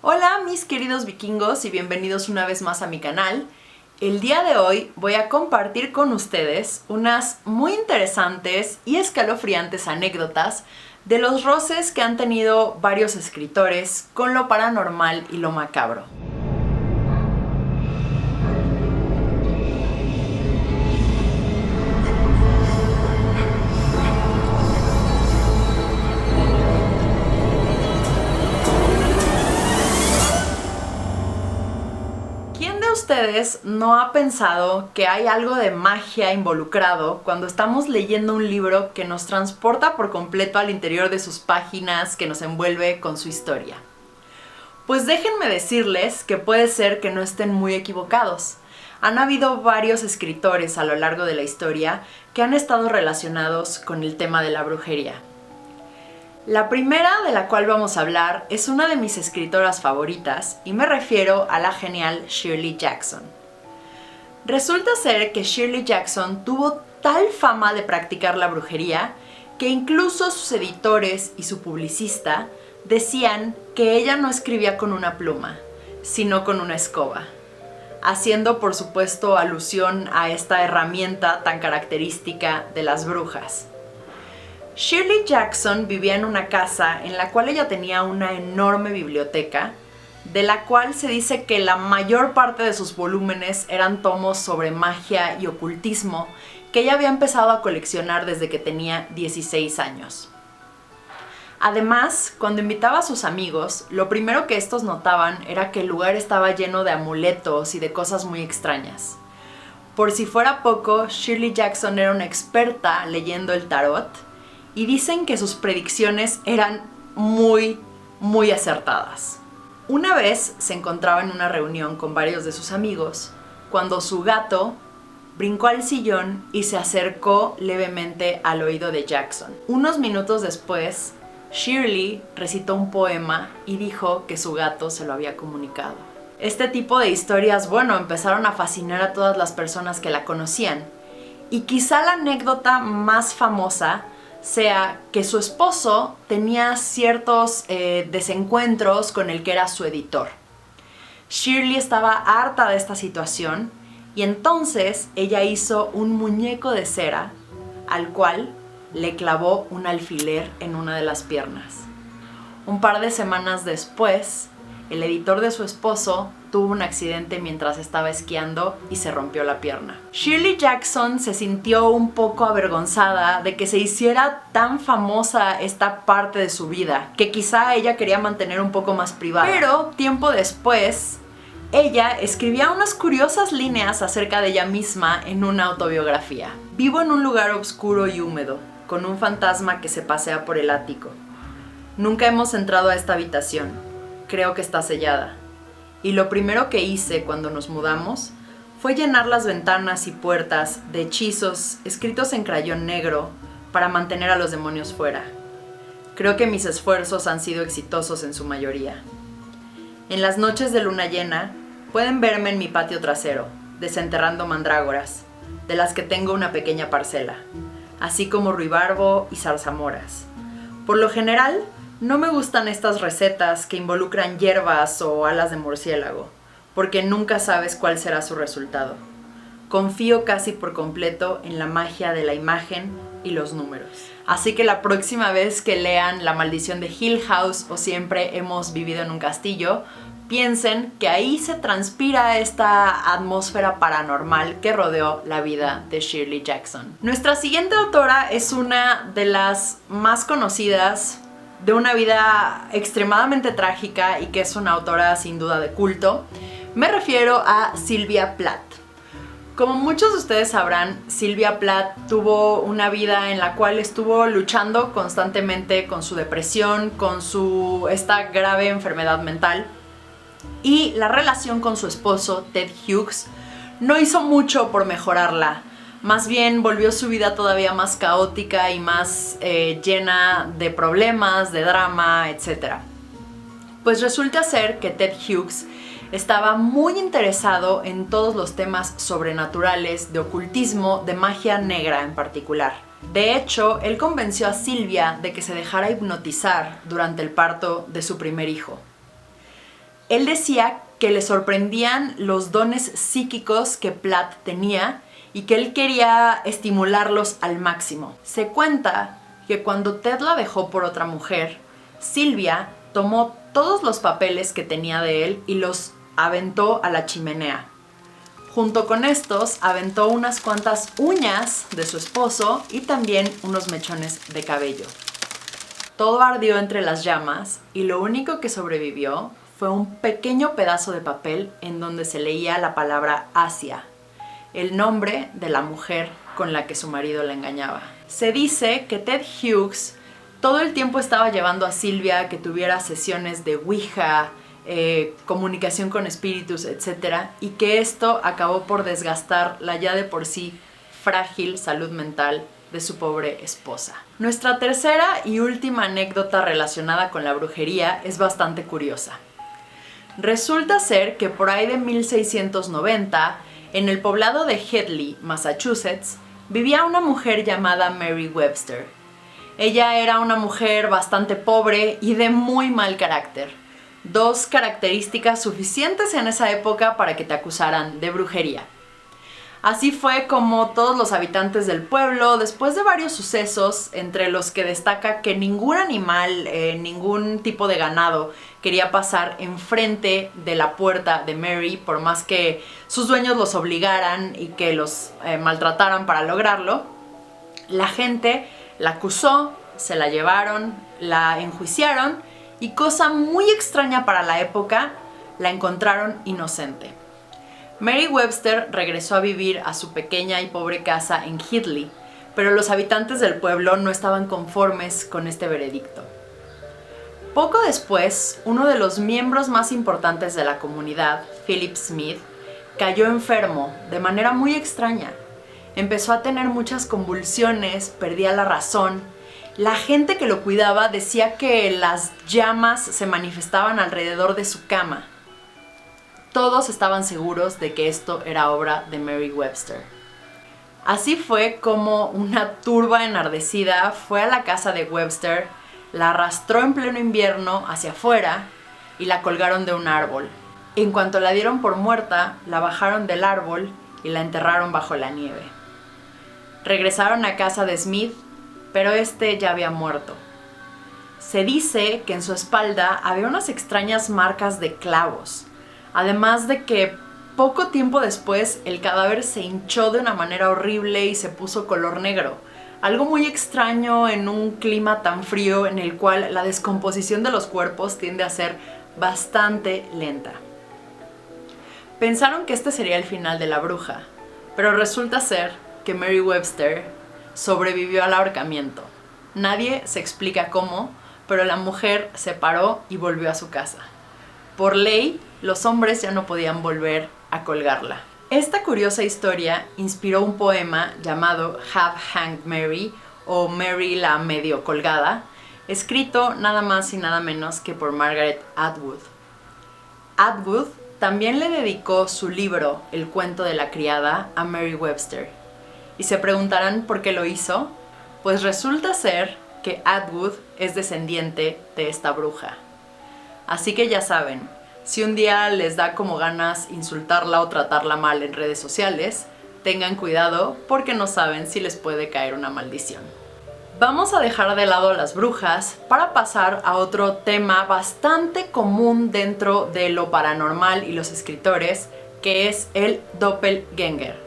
Hola mis queridos vikingos y bienvenidos una vez más a mi canal. El día de hoy voy a compartir con ustedes unas muy interesantes y escalofriantes anécdotas de los roces que han tenido varios escritores con lo paranormal y lo macabro. ¿Ustedes no ha pensado que hay algo de magia involucrado cuando estamos leyendo un libro que nos transporta por completo al interior de sus páginas, que nos envuelve con su historia? Pues déjenme decirles que puede ser que no estén muy equivocados. Han habido varios escritores a lo largo de la historia que han estado relacionados con el tema de la brujería. La primera de la cual vamos a hablar es una de mis escritoras favoritas y me refiero a la genial Shirley Jackson. Resulta ser que Shirley Jackson tuvo tal fama de practicar la brujería que incluso sus editores y su publicista decían que ella no escribía con una pluma, sino con una escoba, haciendo por supuesto alusión a esta herramienta tan característica de las brujas. Shirley Jackson vivía en una casa en la cual ella tenía una enorme biblioteca, de la cual se dice que la mayor parte de sus volúmenes eran tomos sobre magia y ocultismo que ella había empezado a coleccionar desde que tenía 16 años. Además, cuando invitaba a sus amigos, lo primero que estos notaban era que el lugar estaba lleno de amuletos y de cosas muy extrañas. Por si fuera poco, Shirley Jackson era una experta leyendo el tarot, y dicen que sus predicciones eran muy acertadas. Una vez se encontraba en una reunión con varios de sus amigos cuando su gato brincó al sillón y se acercó levemente al oído de Jackson. Unos minutos después, Shirley recitó un poema y dijo que su gato se lo había comunicado. Este tipo de historias, empezaron a fascinar a todas las personas que la conocían. Y quizá la anécdota más famosa sea que su esposo tenía ciertos desencuentros con el que era su editor. Shirley estaba harta de esta situación y entonces ella hizo un muñeco de cera al cual le clavó un alfiler en una de las piernas. Un par de semanas después, el editor de su esposo tuvo un accidente mientras estaba esquiando y se rompió la pierna. Shirley Jackson se sintió un poco avergonzada de que se hiciera tan famosa esta parte de su vida, que quizá ella quería mantener un poco más privada. Pero tiempo después, ella escribía unas curiosas líneas acerca de ella misma en una autobiografía. Vivo en un lugar oscuro y húmedo, con un fantasma que se pasea por el ático. Nunca hemos entrado a esta habitación. Creo que está sellada. Y lo primero que hice cuando nos mudamos fue llenar las ventanas y puertas de hechizos escritos en crayón negro para mantener a los demonios fuera. Creo que mis esfuerzos han sido exitosos en su mayoría. En las noches de luna llena pueden verme en mi patio trasero, desenterrando mandrágoras, de las que tengo una pequeña parcela, así como ruibarbo y zarzamoras. Por lo general, no me gustan estas recetas que involucran hierbas o alas de murciélago, porque nunca sabes cuál será su resultado. Confío casi por completo en la magia de la imagen y los números. Así que la próxima vez que lean La maldición de Hill House o Siempre hemos vivido en un castillo, piensen que ahí se transpira esta atmósfera paranormal que rodeó la vida de Shirley Jackson. Nuestra siguiente autora es una de las más conocidas, de una vida extremadamente trágica y que es una autora sin duda de culto. Me refiero a Sylvia Plath. Como muchos de ustedes sabrán, Sylvia Plath tuvo una vida en la cual estuvo luchando constantemente con su depresión, con esta grave enfermedad mental, y la relación con su esposo, Ted Hughes, no hizo mucho por mejorarla. Más bien volvió su vida todavía más caótica y más llena de problemas, de drama, etc. Pues resulta ser que Ted Hughes estaba muy interesado en todos los temas sobrenaturales, de ocultismo, de magia negra en particular. De hecho, él convenció a Sylvia de que se dejara hipnotizar durante el parto de su primer hijo. Él decía que le sorprendían los dones psíquicos que Platt tenía y que él quería estimularlos al máximo. Se cuenta que cuando Ted la dejó por otra mujer, Sylvia tomó todos los papeles que tenía de él y los aventó a la chimenea. Junto con estos, aventó unas cuantas uñas de su esposo y también unos mechones de cabello. Todo ardió entre las llamas y lo único que sobrevivió fue un pequeño pedazo de papel en donde se leía la palabra Asia, el nombre de la mujer con la que su marido la engañaba. Se dice que Ted Hughes todo el tiempo estaba llevando a Sylvia a que tuviera sesiones de Ouija, comunicación con espíritus, etc. Y que esto acabó por desgastar la ya de por sí frágil salud mental de su pobre esposa. Nuestra tercera y última anécdota relacionada con la brujería es bastante curiosa. Resulta ser que por ahí de 1690, en el poblado de Hadley, Massachusetts, vivía una mujer llamada Mary Webster. Ella era una mujer bastante pobre y de muy mal carácter. Dos características suficientes en esa época para que te acusaran de brujería. Así fue como todos los habitantes del pueblo, después de varios sucesos, entre los que destaca que ningún animal, ningún tipo de ganado quería pasar enfrente de la puerta de Mary, por más que sus dueños los obligaran y que los maltrataran para lograrlo, la gente la acusó, se la llevaron, la enjuiciaron y, cosa muy extraña para la época, la encontraron inocente. Mary Webster regresó a vivir a su pequeña y pobre casa en Hadley, pero los habitantes del pueblo no estaban conformes con este veredicto. Poco después, uno de los miembros más importantes de la comunidad, Philip Smith, cayó enfermo de manera muy extraña. Empezó a tener muchas convulsiones, perdía la razón. La gente que lo cuidaba decía que las llamas se manifestaban alrededor de su cama. Todos estaban seguros de que esto era obra de Mary Webster. Así fue como una turba enardecida fue a la casa de Webster, la arrastró en pleno invierno hacia afuera y la colgaron de un árbol. En cuanto la dieron por muerta, la bajaron del árbol y la enterraron bajo la nieve. Regresaron a casa de Smith, pero este ya había muerto. Se dice que en su espalda había unas extrañas marcas de clavos, además de que poco tiempo después el cadáver se hinchó de una manera horrible y se puso color negro, algo muy extraño en un clima tan frío en el cual la descomposición de los cuerpos tiende a ser bastante lenta. Pensaron que este sería el final de la bruja, pero resulta ser que Mary Webster sobrevivió al ahorcamiento. Nadie se explica cómo, pero la mujer se paró y volvió a su casa. Por ley, los hombres ya no podían volver a colgarla. Esta curiosa historia inspiró un poema llamado Have Hanged Mary, o Mary la medio colgada, escrito nada más y nada menos que por Margaret Atwood. Atwood también le dedicó su libro El cuento de la criada a Mary Webster. ¿Y se preguntarán por qué lo hizo? Pues resulta ser que Atwood es descendiente de esta bruja. Así que ya saben, si un día les da como ganas insultarla o tratarla mal en redes sociales, tengan cuidado porque no saben si les puede caer una maldición. Vamos a dejar de lado a las brujas para pasar a otro tema bastante común dentro de lo paranormal y los escritores, que es el doppelganger.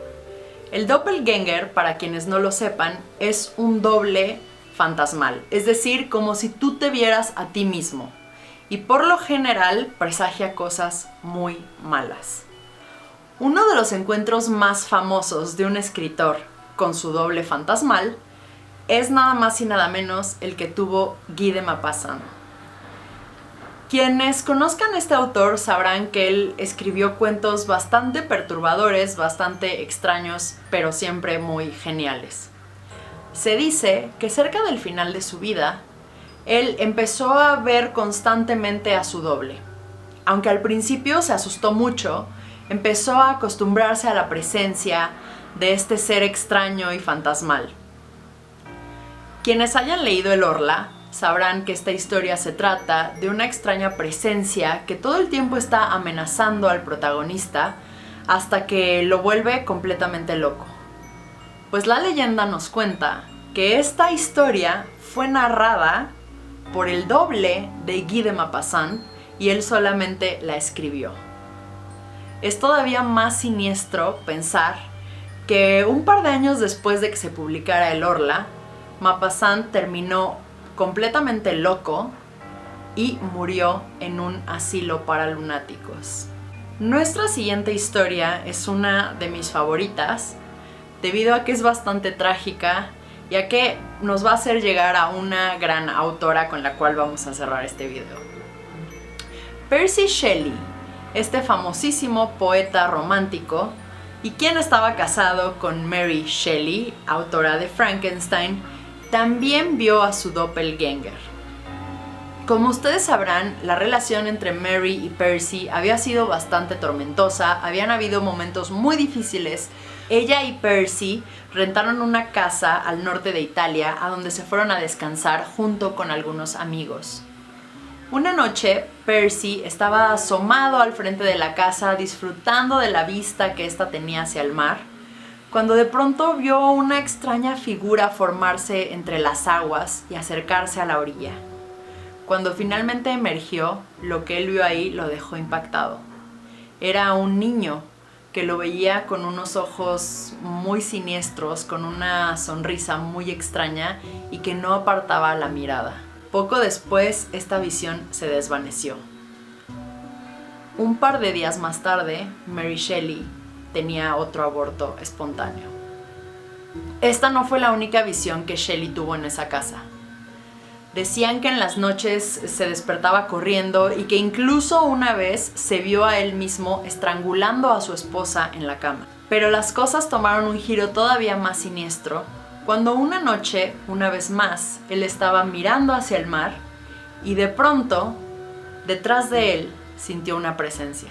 El doppelganger, para quienes no lo sepan, es un doble fantasmal, es decir, como si tú te vieras a ti mismo. Y por lo general presagia cosas muy malas. Uno de los encuentros más famosos de un escritor con su doble fantasmal es nada más y nada menos el que tuvo Guy de Maupassant. Quienes conozcan a este autor sabrán que él escribió cuentos bastante perturbadores, bastante extraños, pero siempre muy geniales. Se dice que cerca del final de su vida, él empezó a ver constantemente a su doble. Aunque al principio se asustó mucho, empezó a acostumbrarse a la presencia de este ser extraño y fantasmal. Quienes hayan leído El Orla sabrán que esta historia se trata de una extraña presencia que todo el tiempo está amenazando al protagonista hasta que lo vuelve completamente loco. Pues la leyenda nos cuenta que esta historia fue narrada por el doble de Guy de Maupassant y él solamente la escribió. Es todavía más siniestro pensar que un par de años después de que se publicara El Orla, Maupassant terminó completamente loco y murió en un asilo para lunáticos. Nuestra siguiente historia es una de mis favoritas, debido a que es bastante trágica, ya que nos va a hacer llegar a una gran autora con la cual vamos a cerrar este video. Percy Shelley, este famosísimo poeta romántico, y quien estaba casado con Mary Shelley, autora de Frankenstein, también vio a su doppelganger. Como ustedes sabrán, la relación entre Mary y Percy había sido bastante tormentosa, habían habido momentos muy difíciles. Ella y Percy rentaron una casa al norte de Italia a donde se fueron a descansar junto con algunos amigos. Una noche, Percy estaba asomado al frente de la casa disfrutando de la vista que ésta tenía hacia el mar, cuando de pronto vio una extraña figura formarse entre las aguas y acercarse a la orilla. Cuando finalmente emergió, lo que él vio ahí lo dejó impactado. Era un niño que lo veía con unos ojos muy siniestros, con una sonrisa muy extraña y que no apartaba la mirada. Poco después, esta visión se desvaneció. Un par de días más tarde, Mary Shelley tenía otro aborto espontáneo. Esta no fue la única visión que Shelley tuvo en esa casa. Decían que en las noches se despertaba corriendo y que incluso una vez se vio a él mismo estrangulando a su esposa en la cama. Pero las cosas tomaron un giro todavía más siniestro cuando una noche, una vez más, él estaba mirando hacia el mar y de pronto, detrás de él, sintió una presencia.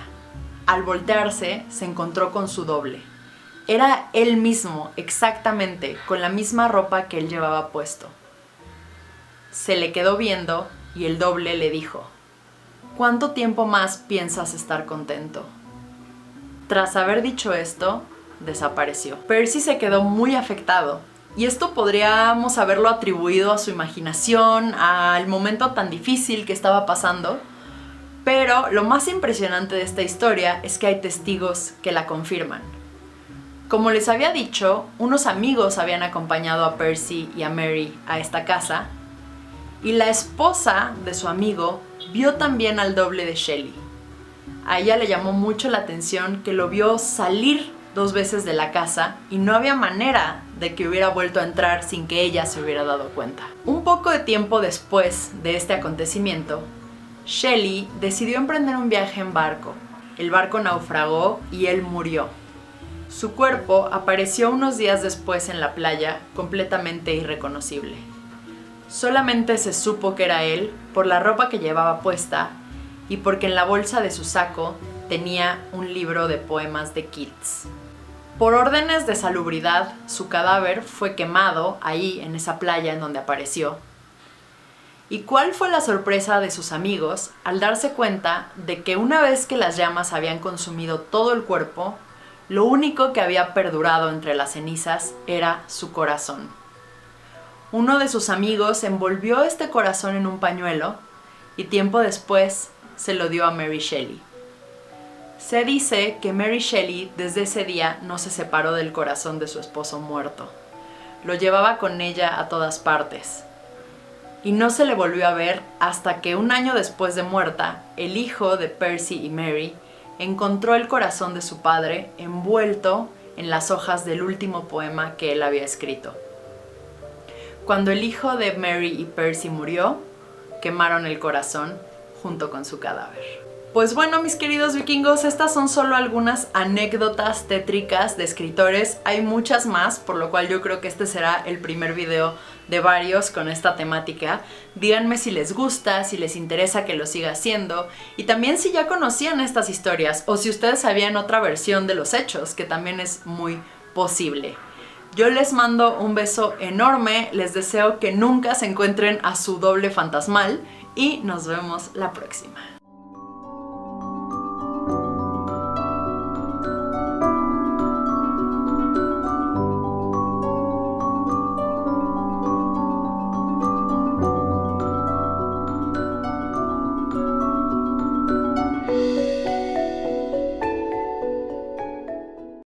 Al voltearse, se encontró con su doble. Era él mismo, exactamente, con la misma ropa que él llevaba puesto. Se le quedó viendo y el doble le dijo: ¿cuánto tiempo más piensas estar contento? Tras haber dicho esto, desapareció. Percy se quedó muy afectado y esto podríamos haberlo atribuido a su imaginación, al momento tan difícil que estaba pasando, pero lo más impresionante de esta historia es que hay testigos que la confirman. Como les había dicho, unos amigos habían acompañado a Percy y a Mary a esta casa, y la esposa de su amigo vio también al doble de Shelley. A ella le llamó mucho la atención que lo vio salir 2 veces de la casa y no había manera de que hubiera vuelto a entrar sin que ella se hubiera dado cuenta. Un poco de tiempo después de este acontecimiento, Shelley decidió emprender un viaje en barco. El barco naufragó y él murió. Su cuerpo apareció unos días después en la playa, completamente irreconocible. Solamente se supo que era él por la ropa que llevaba puesta y porque en la bolsa de su saco tenía un libro de poemas de Keats. Por órdenes de salubridad, su cadáver fue quemado ahí en esa playa en donde apareció. ¿Y cuál fue la sorpresa de sus amigos al darse cuenta de que una vez que las llamas habían consumido todo el cuerpo, lo único que había perdurado entre las cenizas era su corazón? Uno de sus amigos envolvió este corazón en un pañuelo y tiempo después se lo dio a Mary Shelley. Se dice que Mary Shelley desde ese día no se separó del corazón de su esposo muerto. Lo llevaba con ella a todas partes. Y no se le volvió a ver hasta que 1 año después de muerta, el hijo de Percy y Mary encontró el corazón de su padre envuelto en las hojas del último poema que él había escrito. Cuando el hijo de Mary y Percy murió, quemaron el corazón junto con su cadáver. Pues bueno, mis queridos vikingos, estas son solo algunas anécdotas tétricas de escritores. Hay muchas más, por lo cual yo creo que este será el primer video de varios con esta temática. Díganme si les gusta, si les interesa que lo siga haciendo, y también si ya conocían estas historias o si ustedes sabían otra versión de los hechos, que también es muy posible. Yo les mando un beso enorme, les deseo que nunca se encuentren a su doble fantasmal y nos vemos la próxima.